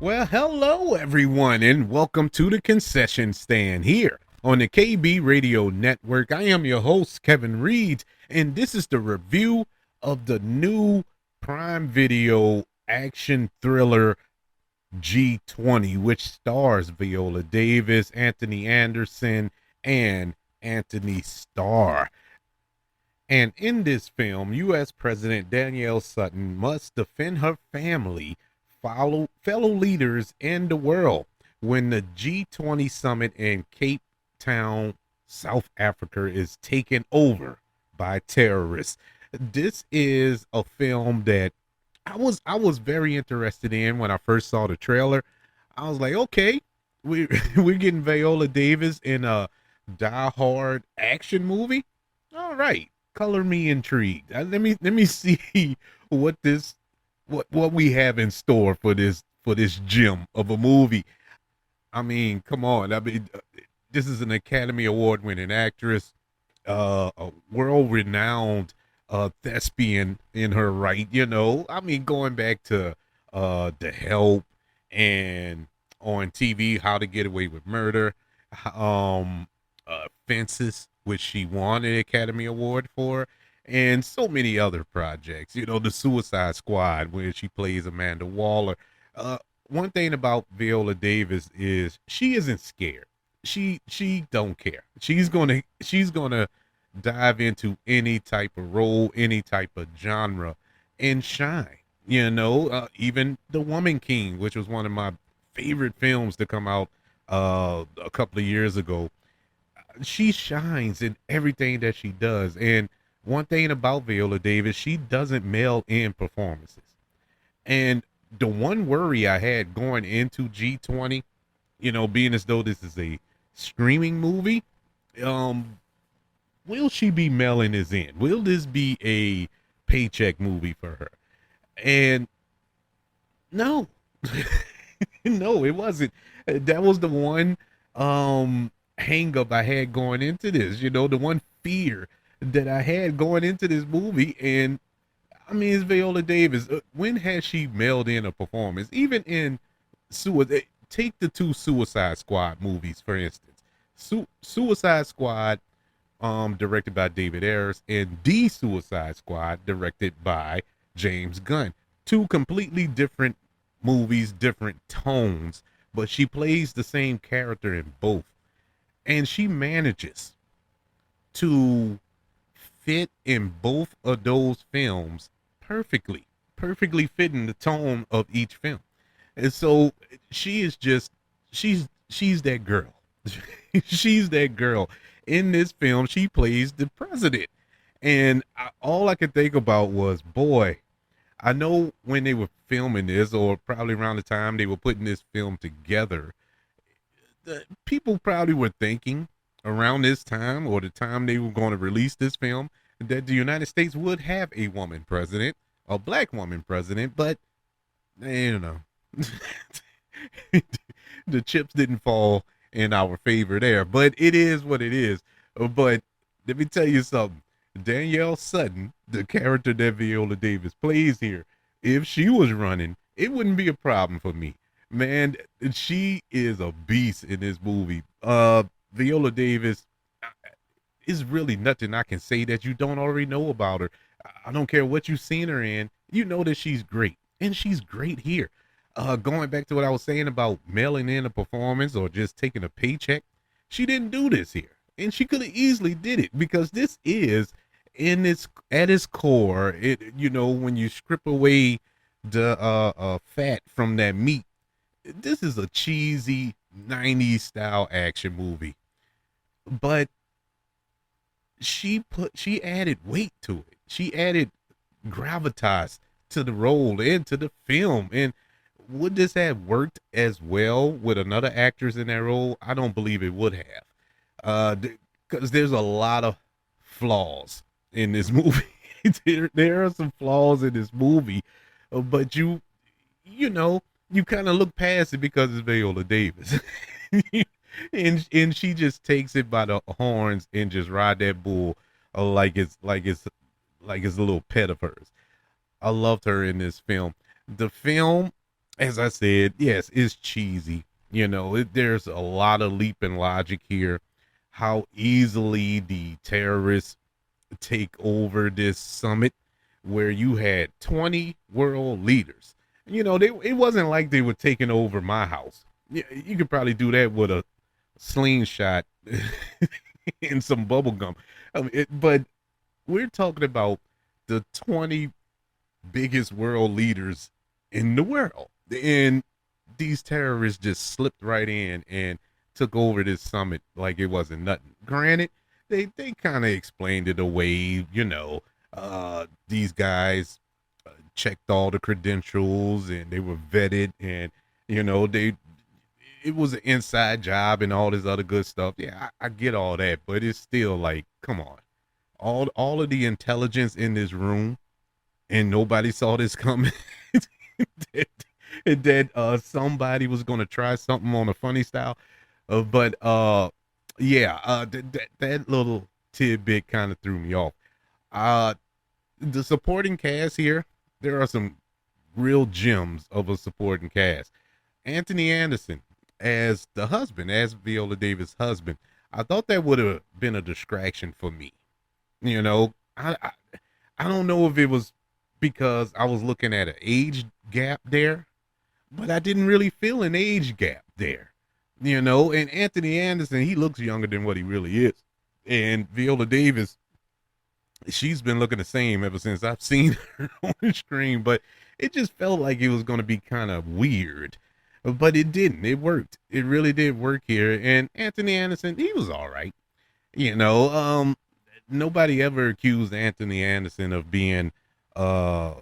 Well, hello everyone, and welcome to the concession stand here on the KB Radio Network. I am your host, Kevin Reed, and this is the review of the new Prime Video action thriller G20, which stars Viola Davis, Anthony Anderson, and Anthony Starr. And in this film, U.S. President Danielle Sutton must defend her family, follow fellow leaders in the world when the G20 summit in Cape Town, South Africa is taken over by terrorists. This is a film that I was very interested in when I first saw the trailer. I was like, okay, we we're getting Viola Davis in a die-hard action movie. All right, color me intrigued. Let me see what this what we have in store for this gem of a movie. I mean, come on. This is an Academy Award winning actress, a world renowned thespian in her right. I mean, going back to The Help and on TV, How to Get Away with Murder, um, Fences, which she won an Academy Award for, and so many other projects. The Suicide Squad, where she plays Amanda Waller. Uh, One thing about Viola Davis is she isn't scared. She don't care. She's gonna dive into any type of role, any type of genre, and shine. Even The Woman King, which was one of my favorite films to come out a couple of years ago. She shines in everything that she does. And one thing about Viola Davis, she doesn't mail in performances. And the one worry I had going into G20, being as though this is a streaming movie, um, will she be mailing this in? Will this be a paycheck movie for her? And no, no, it wasn't. That was the one hang up I had going into this, the one fear that I had going into this movie. And I mean, it's Viola Davis. When has she mailed in a performance? Even in Suicide, take the two Suicide Squad movies, for instance. Suicide Squad, directed by David Ayers, and The Suicide Squad, directed by James Gunn. Two completely different movies, different tones, but she plays the same character in both. And she manages to fit in both of those films perfectly, perfectly fitting the tone of each film. And so she is just she's that girl. She's that girl. In this film, she plays the president. And all I could think about was, boy, I know when they were filming this, or probably around the time they were putting this film together, the people probably were thinking around this time or the time they were going to release this film that the United States would have a woman president, a black woman president, but you know, the chips didn't fall in our favor there. But it is what it is. But let me tell you something. Danielle Sutton, the character that Viola Davis plays here, if she was running, it wouldn't be a problem for me. Man, she is a beast in this movie. Viola Davis is really nothing I can say that you don't already know about her. I don't care what you've seen her in. You know that she's great. And she's great here. Going back to what I was saying about mailing in a performance or just taking a paycheck, she didn't do this here. And she could have easily did it, because this is in its at its core, when you strip away the fat from that meat, this is a cheesy 90s style action movie. But she added weight to it. She added gravitas to the role and to the film. And would this have worked as well with another actress in that role? I don't believe it would have. Because there's a lot of flaws in this movie. There are some flaws in this movie, but you know you kind of look past it because it's Viola Davis. And she just takes it by the horns and just ride that bull, like it's a little pet of hers. I loved her in this film. The film as I said, yes, it's cheesy. There's a lot of leap in logic here. How easily the terrorists take over this summit where you had 20 world leaders. It wasn't like they were taking over my house. You could probably do that with a slingshot and some bubble gum. But we're talking about the 20 biggest world leaders in the world. And these terrorists just slipped right in and took over this summit like it wasn't nothing. Granted, they kind of explained it away, these guys checked all the credentials and they were vetted, and they it was an inside job and all this other good stuff. Yeah, I get all that, but it's still like, come on. All of the intelligence in this room, and nobody saw this coming. that somebody was gonna try something on a funny style. But yeah, that little tidbit kind of threw me off. Uh the supporting cast here, there are some real gems of a supporting cast. Anthony Anderson as the husband, as Viola Davis' husband. I thought that would have been a distraction for me. I don't know if it was because I was looking at an age gap there, but I didn't really feel an age gap there. And Anthony Anderson, he looks younger than what he really is. And Viola Davis, she's been looking the same ever since I've seen her on the screen, but it just felt like it was going to be kind of weird. But it didn't. It worked. It really did work here. And Anthony Anderson, he was all right. You know, um, Nobody ever accused Anthony Anderson of being uh,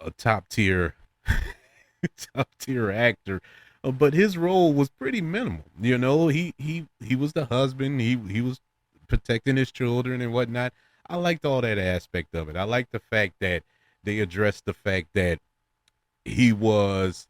a top tier top tier actor, but his role was pretty minimal. He was the husband. He was protecting his children and whatnot. I liked all that aspect of it. I liked the fact that they addressed the fact that he was,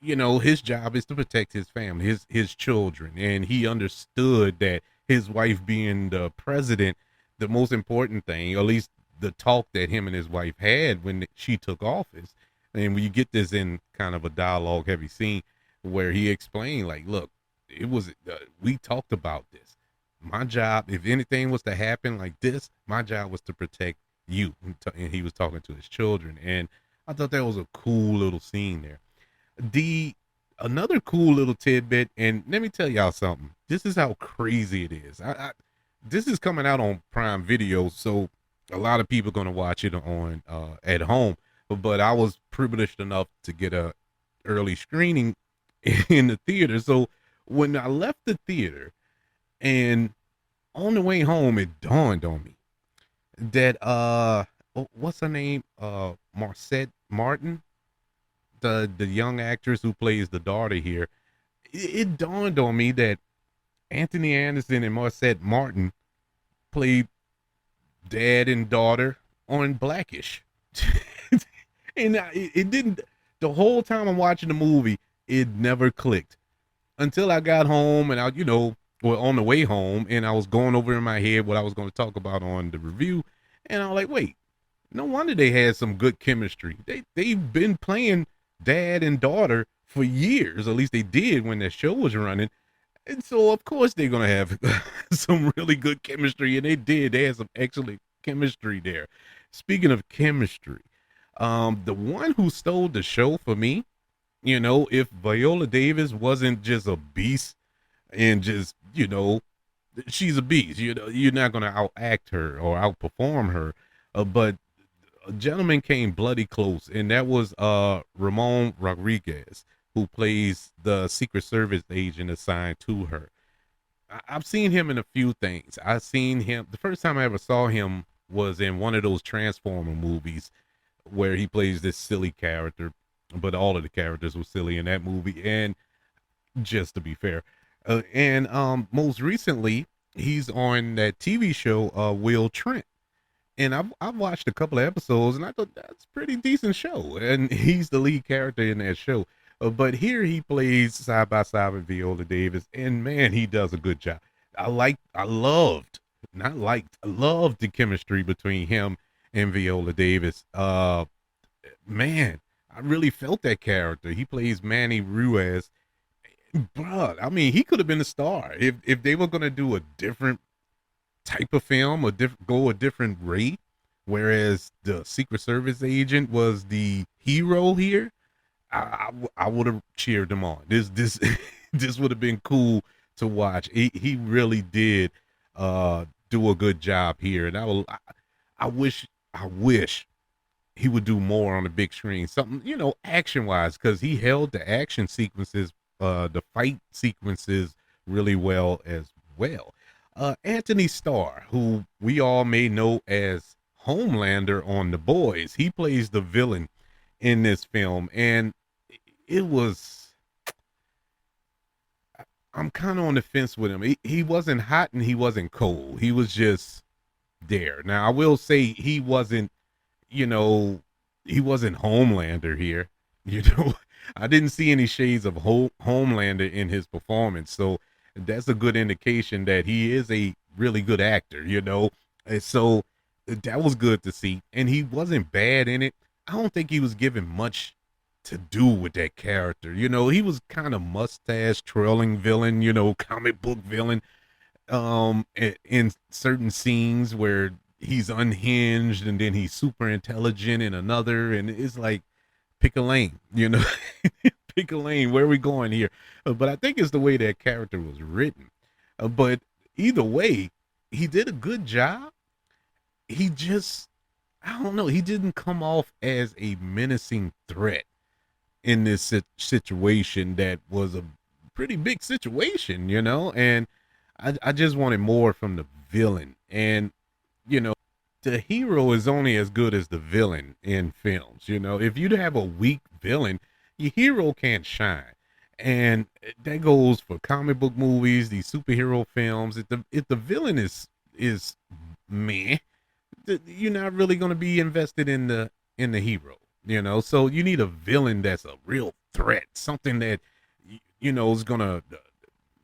his job is to protect his family, his children, and he understood that his wife being the president, the most important thing, or at least the talk that him and his wife had when she took office. And when you get this in kind of a dialogue heavy scene where he explained, like, look, it was we talked about this. My job, if anything was to happen like this, my job was to protect you. And he was talking to his children, and I thought that was a cool little scene there. The Another cool little tidbit, and let me tell y'all something. This is how crazy it is. This is coming out on Prime Video, so a lot of people are gonna watch it on at home. But I was privileged enough to get a early screening in the theater. So when I left the theater and on the way home, it dawned on me that what's her name? Marcette Martin, the young actress who plays the daughter here. It dawned on me that Anthony Anderson and Marcette Martin played dad and daughter on Blackish. And it didn't, the whole time I'm watching the movie, it never clicked until I got home and well, on the way home, and I was going over in my head what I was going to talk about on the review. And I was like, wait, no wonder they had some good chemistry. They've been playing dad and daughter for years. At least they did when that show was running. And so of course they're gonna have some really good chemistry, and they did. They had some excellent chemistry there. Speaking of chemistry, the one who stole the show for me, if Viola Davis wasn't just a beast and just, she's a beast. You're not gonna outact her or outperform her. But a gentleman came bloody close, and that was Ramon Rodriguez, who plays the Secret Service agent assigned to her. I've seen him in a few things. I've seen him, the first time I ever saw him was in one of those Transformer movies where he plays this silly character, but all of the characters were silly in that movie. And just to be fair, and most recently, he's on that TV show, Will Trent. And I've watched a couple of episodes, and I thought that's a pretty decent show. And he's the lead character in that show. But here he plays side by side with Viola Davis, and man, he does a good job. I loved, not liked, I loved the chemistry between him and Viola Davis. Man, I really felt that character. He plays Manny Ruiz. Bruh, I mean, he could have been a star if they were gonna do a different type of film or go a different rate. Whereas the Secret Service agent was the hero here, I would have cheered him on. This this would have been cool to watch. He really did do a good job here, and I wish I wish he would do more on the big screen. Something, action wise, because he held the action sequences, the fight sequences really well as well. Anthony Starr, who we all may know as Homelander on The Boys, he plays the villain in this film, and it was. I'm kind of on the fence with him. He wasn't hot and he wasn't cold. He was just there. Now I will say you know, he wasn't Homelander here. You know, I didn't see any shades of Homelander in his performance. So that's a good indication that he is a really good actor, And so that was good to see. And he wasn't bad in it. I don't think he was given much to do with that character. He was kind of mustache twirling villain, comic book villain in certain scenes where he's unhinged and then he's super intelligent in another, and it's like, pick a lane, pick a lane. Where are we going here? But I think it's the way that character was written. But either way, he did a good job. He just, I don't know, he didn't come off as a menacing threat in this situation that was a pretty big situation, and I just wanted more from the villain. And, the hero is only as good as the villain in films. If you have a weak villain, your hero can't shine. And that goes for comic book movies, these superhero films. If the villain is meh, you're not really going to be invested in the hero. So you need a villain that's a real threat, something that is going to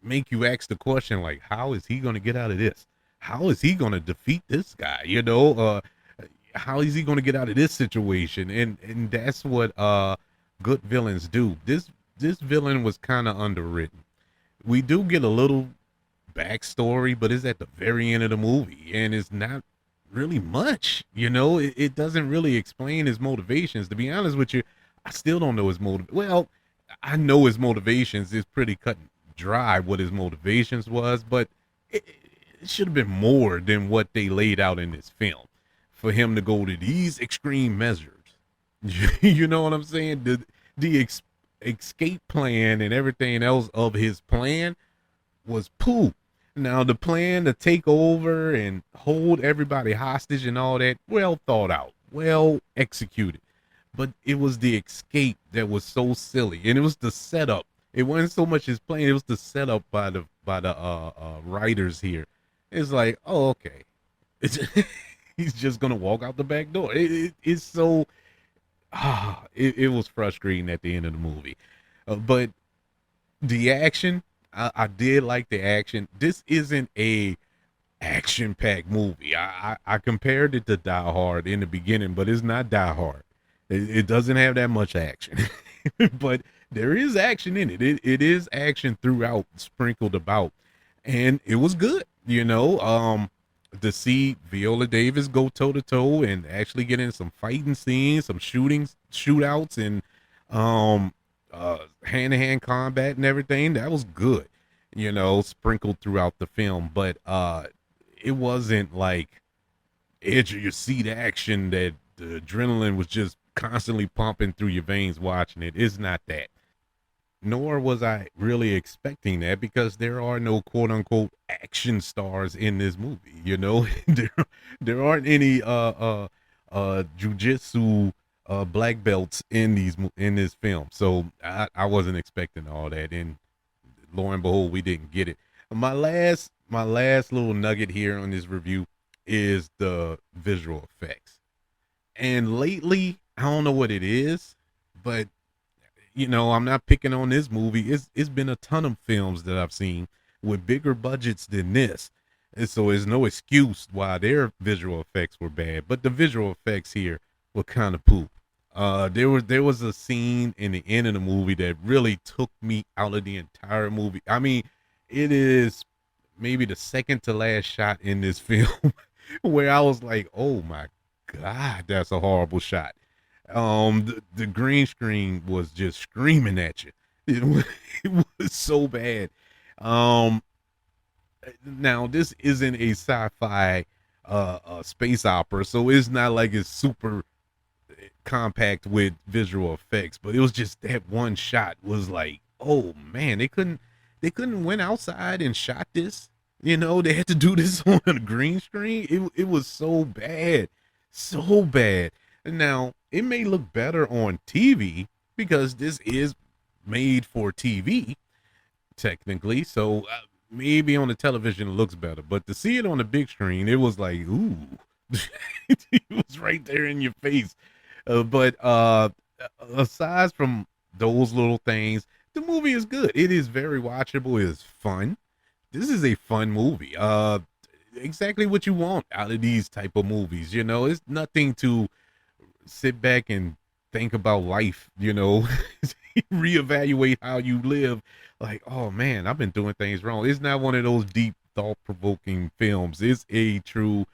make you ask the question, like, how is he going to get out of this? How is he going to defeat this guy? How is he going to get out of this situation? And that's what good villains do. This villain was kind of underwritten. We do get a little backstory, but it's at the very end of the movie, and it's not really much. It doesn't really explain his motivations. To be honest with you, I still don't know his motive. Well, I know his motivations is pretty cut and dry what his motivations was, but it should have been more than what they laid out in this film for him to go to these extreme measures. You know what I'm saying? The escape plan and everything else of his plan was poo. Now the plan to take over and hold everybody hostage and all that, well thought out, well executed. But it was the escape that was so silly, and it was the setup. It wasn't so much his plan; it was the setup by the writers here. It's like, oh, okay, he's just gonna walk out the back door. It's so it was frustrating at the end of the movie, but the action, I did like the action. This isn't a action-packed movie. I compared it to Die Hard in the beginning, but it's not Die Hard. It doesn't have that much action, but there is action in it. It is action throughout, sprinkled about, and it was good. To see Viola Davis go toe to toe and actually get in some fighting scenes, some shootouts, and hand-to-hand combat and everything, that was good. Sprinkled throughout the film, but it wasn't like edge of your seat action that the adrenaline was just constantly pumping through your veins watching it. It's not that. Nor was I really expecting that, because there are no quote unquote action stars in this movie. There aren't any jujitsu black belts in this film. So I wasn't expecting all that, and lo and behold, we didn't get it. My last little nugget here on this review is the visual effects. And lately, I don't know what it is, but I'm not picking on this movie. It's been a ton of films that I've seen with bigger budgets than this. And so there's no excuse why their visual effects were bad, but the visual effects here were kind of poop. There was a scene in the end of the movie that really took me out of the entire movie. I mean, it is maybe the second to last shot in this film where I was like, "Oh my god, that's a horrible shot." The green screen was just screaming at you. It was so bad. Um, Now this isn't a sci-fi space opera, so it's not like it's super compact with visual effects, but it was just that one shot was like, oh man, they couldn't went outside and shot this. They had to do this on a green screen. It was so bad, so bad. Now it may look better on TV because this is made for TV technically, so maybe on the television it looks better, but to see it on the big screen, it was like, ooh, it was right there in your face. But aside from those little things, the movie is good. It is very watchable. It is fun. This is a fun movie. Exactly what you want out of these type of movies. It's nothing to sit back and think about life. Reevaluate how you live. Like, oh man, I've been doing things wrong. It's not one of those deep, thought provoking films. It's a true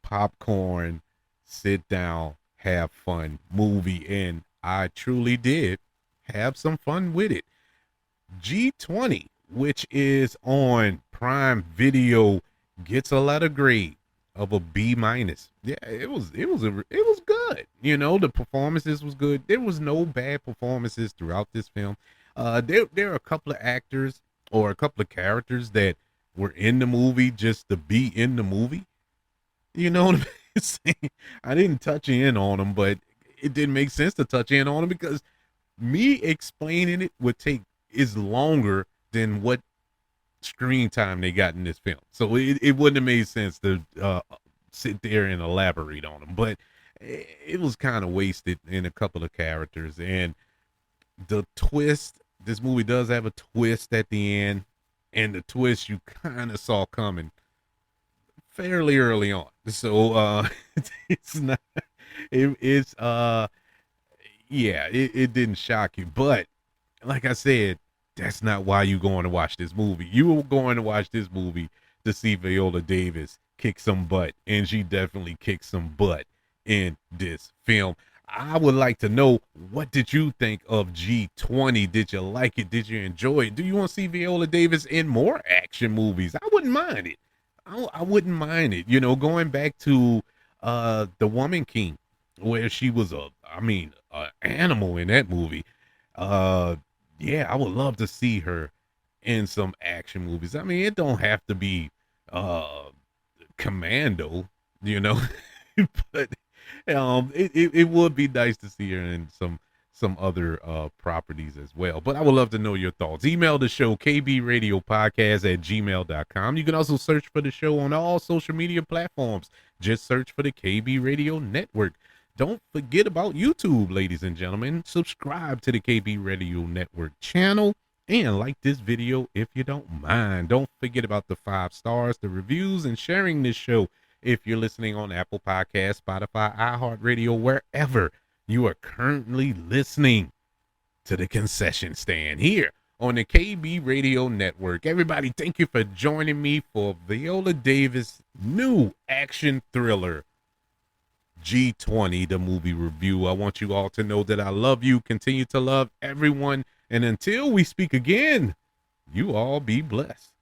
popcorn, sit down, have fun movie. And I truly did have some fun with it. G20, which is on Prime Video, gets a letter grade of a B minus. Yeah, it was good. The performances was good. There was no bad performances throughout this film. There are a couple of actors or a couple of characters that were in the movie just to be in the movie. You know what I'm saying? I didn't touch in on them, but it didn't make sense to touch in on them because me explaining it would take is longer than what screen time they got in this film. So it wouldn't have made sense to sit there and elaborate on them. But it was kind of wasted in a couple of characters. And the twist, this movie does have a twist at the end. And the twist you kind of saw coming fairly early on. So it's not, it's yeah, it didn't shock you. But like I said, that's not why you going to watch this movie. You were going to watch this movie to see Viola Davis kick some butt, and she definitely kicked some butt in this film. I would like to know, what did you think of G20? Did you like it? Did you enjoy it? Do you want to see Viola Davis in more action movies? I wouldn't mind it. I wouldn't mind it. Going back to The Woman King, where she was an animal in that movie. Yeah, I would love to see her in some action movies. I mean, it don't have to be Commando, you know, but it would be nice to see her in some other properties as well. But I would love to know your thoughts. Email the show, kbradiopodcast@gmail.com. You can also search for the show on all social media platforms. Just search for the KB Radio Network. Don't forget about YouTube, ladies and gentlemen. Subscribe to the KB Radio Network channel and like this video if you don't mind. Don't forget about the 5 stars, the reviews, and sharing this show if you're listening on Apple Podcasts, Spotify, iHeartRadio, wherever you are currently listening to the concession stand here on the KB Radio Network. Everybody, thank you for joining me for Viola Davis' new action thriller, G20, the movie review. I want you all to know that I love you. Continue to love everyone. And until we speak again, you all be blessed.